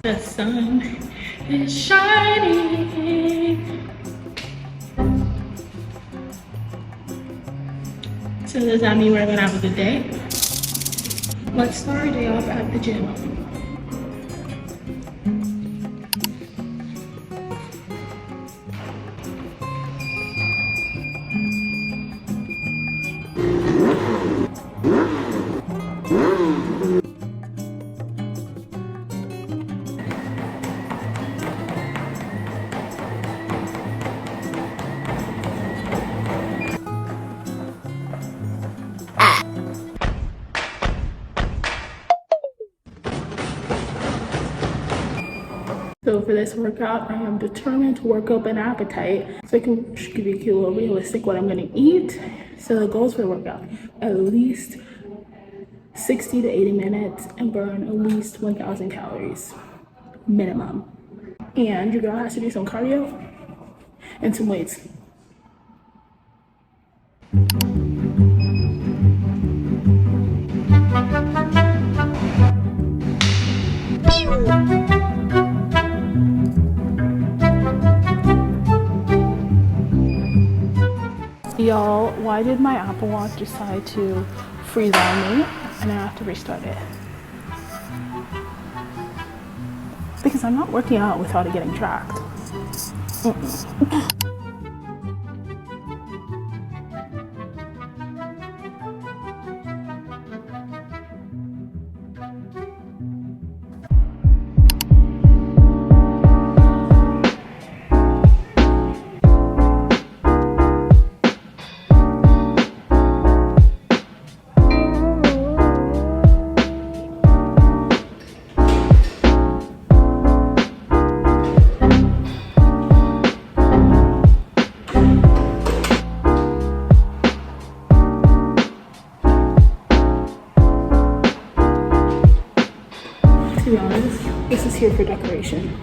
The sun is shining. So does that mean we're gonna have a good day? Let's start our day off at the gym. So for this workout, I am determined to work up an appetite so I can give you a little realistic what I'm gonna eat. So the goals for the workout, at least 60 to 80 minutes and burn at least 1,000 calories, minimum. And your girl has to do some cardio and some weights. Y'all, why did my Apple Watch decide to freeze on me and I have to restart it? Because I'm not working out without it getting tracked. To be honest, this is here for decoration.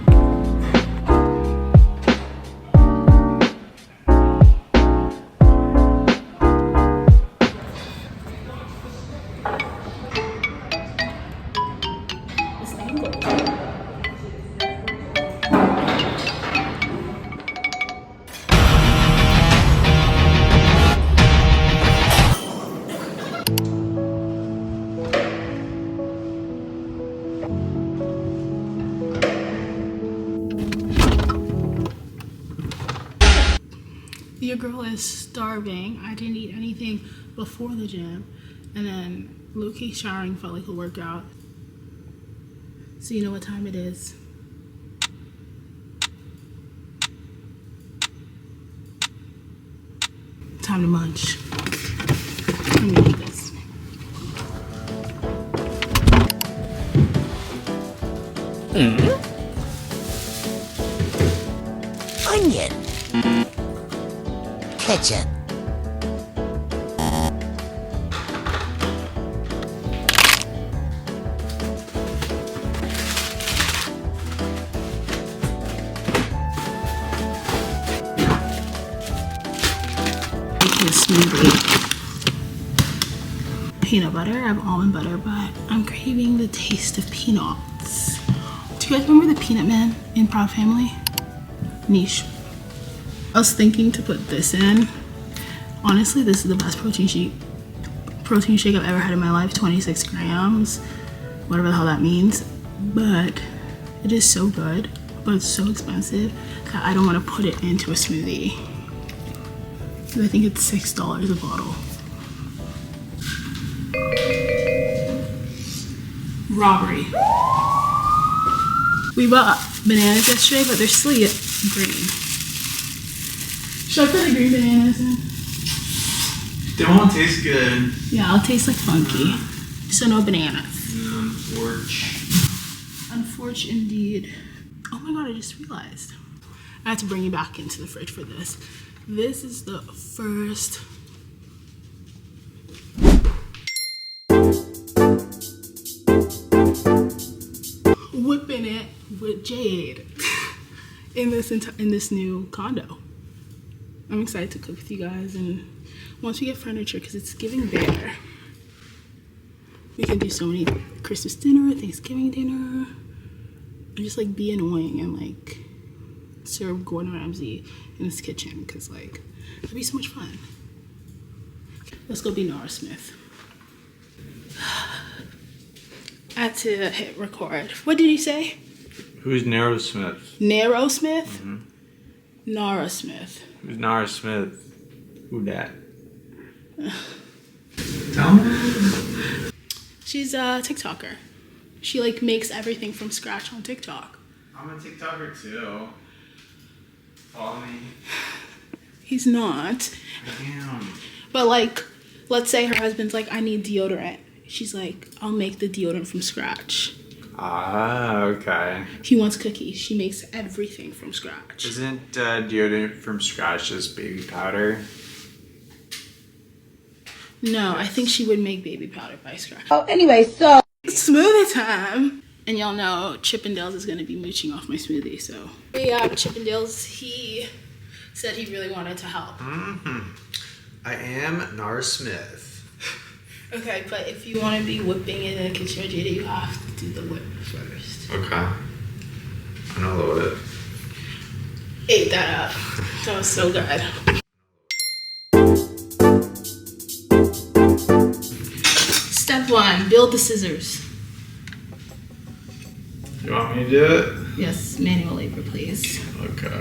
This angle. Your girl is starving. I didn't eat anything before the gym, and then low-key showering felt like a workout. So you know what time it is. Time to munch. I'm gonna eat this. Onion. Ketchup. Smoothie. Peanut butter. I have almond butter, but I'm craving the taste of peanuts. Do you guys remember the Peanut Man in Proud Family? Niche. I was thinking to put this in. Honestly, this is the best protein shake I've ever had in my life. 26 grams, whatever the hell that means. But it is so good, but it's so expensive that I don't want to put it into a smoothie. I think it's $6 a bottle. Robbery. We bought bananas yesterday, but they're still green. Should I put the green bananas in? They won't taste good. Yeah, it'll taste like funky. So no bananas. Unfortunate indeed. Oh my god, I just realized. I have to bring you back into the fridge for this. This is the first whipping it with Jade in this new condo. I'm excited to cook with you guys, and once we get furniture, because it's giving bear, we can do so many Christmas dinner, Thanksgiving dinner, just like be annoying and like serve Gordon Ramsay in his kitchen, because like that'd be so much fun. Let's go be Nora Smith. I had to hit record. What did you say? Who's Nero Smith? Nero Smith? Nora Smith. Who's Nara Smith? Who that? Tell me. She's a TikToker. She like makes everything from scratch on TikTok. I'm a TikToker too. Follow me. He's not. I am. But like, let's say her husband's like, I need deodorant. She's like, I'll make the deodorant from scratch. Ah, okay. He wants cookies. She makes everything from scratch. Isn't deodorant from scratch just baby powder? No, I think she would make baby powder by scratch. Oh, anyway, so Smoothie time. And y'all know Chippendales is going to be mooching off my smoothie, so. Yeah, Chippendales, he said he really wanted to help. I am Nara Smith. Okay, but if you want to be whipping it in the kitchen, Jada, you have to do the whip first. Okay. I know load it. Ate that up. That was so good. Step 1, build the scissors. You want me to do it? Yes, manual labor, please. Okay.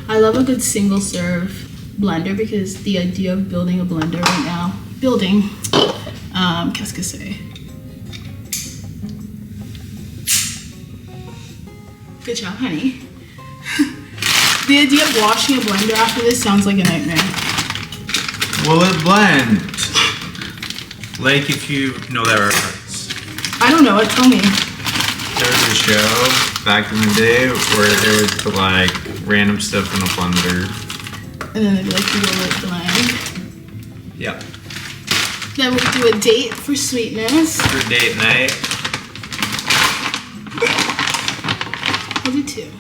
I love a good single serve blender because the idea of building a blender right now, qu'est-ce que c'est? Good job, honey. The idea of washing a blender after this sounds like a nightmare. Will it blend? Like if you know that reference. I don't know it, tell me. There was a show back in the day where they would put like random stuff in a blender. And then they'd be like, will it blend? Yep. Then we'll do a date for sweetness. For date night. We'll do 2.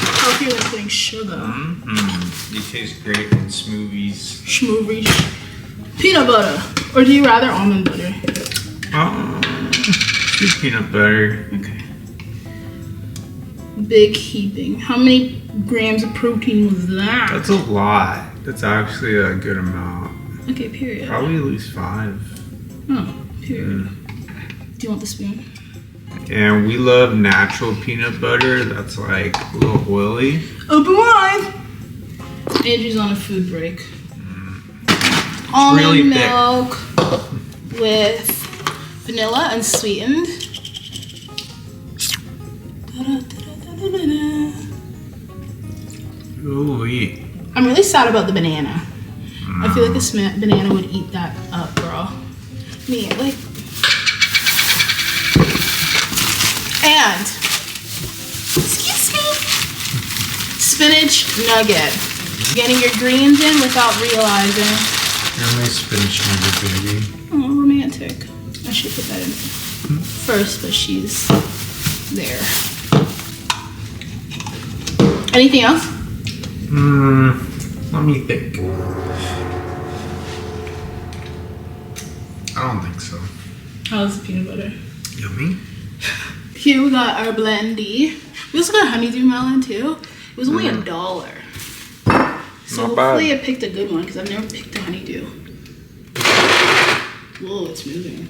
Healthier than putting sugar. You taste great in smoothies. Schmoovie. Peanut butter. Or do you rather almond butter? Good peanut butter. Okay. Big heaping. How many grams of protein was that? That's a lot. That's actually a good amount. Okay, period. Probably at least 5. Oh, period. Do you want the spoon? And we love natural peanut butter. That's like a little oily. Open wide. Andrew's on a food break. Almond really milk with vanilla and sweetened. Ooh-wee. I'm really sad about the banana. I feel like a banana would eat that up, girl. Me, like. And, excuse me, spinach nugget. Getting your greens in without realizing. You're my spinach nugget, baby. Oh, romantic. I should put that in first, but she's there. Anything else? Let me think. I don't think so. How's the peanut butter? Yummy. Here we got our blendy. We also got honeydew melon too. It was only $1. So Not bad. hopefully I picked a good one because I've never picked a honeydew. Whoa, it's moving.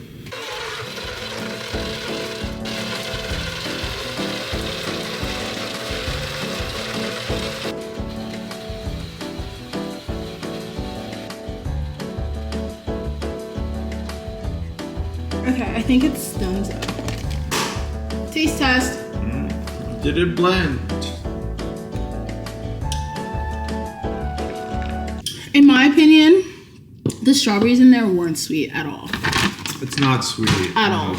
Okay, I think it's done so. Taste test. Did it blend? In my opinion, the strawberries in there weren't sweet at all. It's not sweet. At all.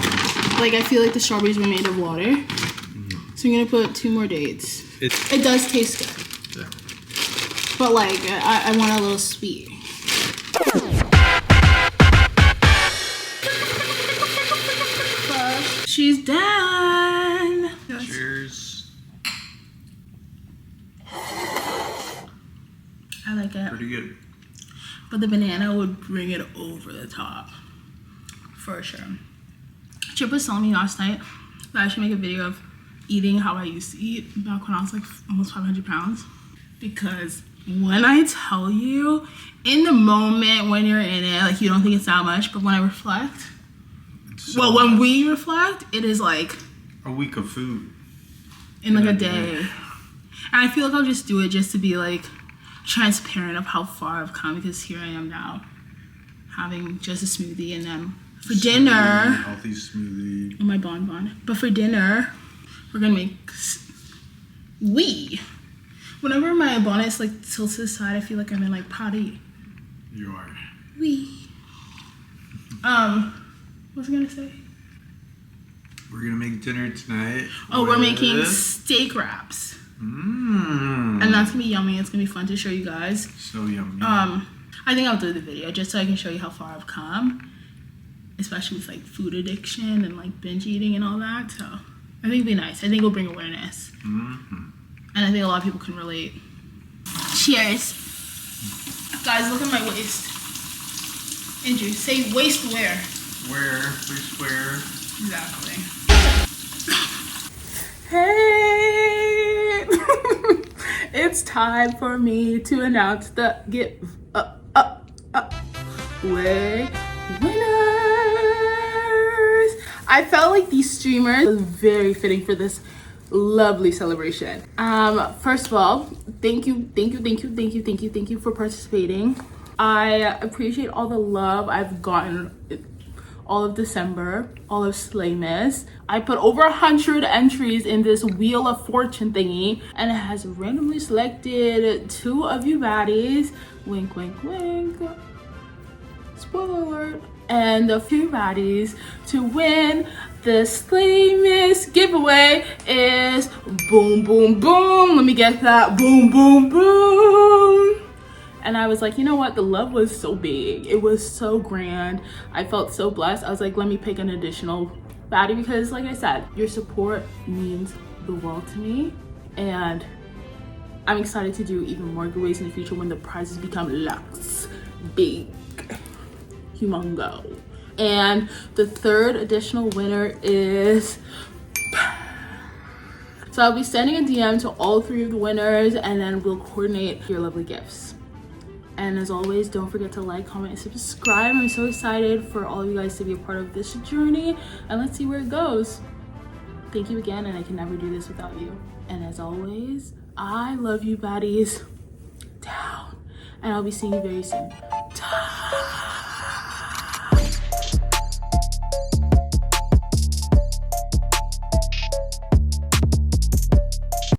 Like, I feel like the strawberries were made of water. So I'm gonna put 2 more dates. It does taste good. Yeah. But like, I want a little sweet. She's done. Cheers. I like it. Pretty good. But the banana would bring it over the top. For sure. Chip was telling me last night that I should make a video of eating how I used to eat back when I was like almost 500 pounds. Because when I tell you, in the moment when you're in it, like you don't think it's that much, but when I reflect, well, when we reflect, it is like a week of food in like a day. And I feel like I'll just do it just to be like transparent of how far I've come, because here I am now having just a smoothie, and then for dinner, healthy smoothie, and my bonbon. But for dinner, we're gonna make whenever my bonnet's like tilted to the side, I feel like I'm in like potty. You are. What was I gonna say? We're gonna make dinner tonight. Oh, we're making steak wraps. And that's gonna be yummy. It's gonna be fun to show you guys. So yummy. I think I'll do the video just so I can show you how far I've come, especially with like food addiction and like binge eating and all that. So I think it'll be nice. I think it'll bring awareness. And I think a lot of people can relate. Cheers. Guys, look at my waist. Andrew, say waist where? Where? Waist where? Exactly. Hey! It's time for me to announce the giveaway winners. I felt like these streamers was very fitting for this lovely celebration. First of all, thank you for participating. I appreciate all the love I've gotten all of December, all of Slaymas. I put over 100 entries in this Wheel of Fortune thingy, and it has randomly selected 2 of you baddies. Wink, wink, wink. Spoiler alert. And a few baddies to win the Slaymas giveaway is boom, boom, boom. Let me get that. Boom, boom, boom. And I was like, you know what? The love was so big. It was so grand. I felt so blessed. I was like, let me pick an additional baddie, because like I said, your support means the world to me. And I'm excited to do even more giveaways in the future when the prizes become lots big, humongo. And the 3rd additional winner is... So I'll be sending a DM to all 3 of the winners, and then we'll coordinate your lovely gifts. And as always, don't forget to like, comment, and subscribe. I'm so excited for all of you guys to be a part of this journey, and let's see where it goes. Thank you again, and I can never do this without you. And as always, I love you baddies. Down. And I'll be seeing you very soon. Down.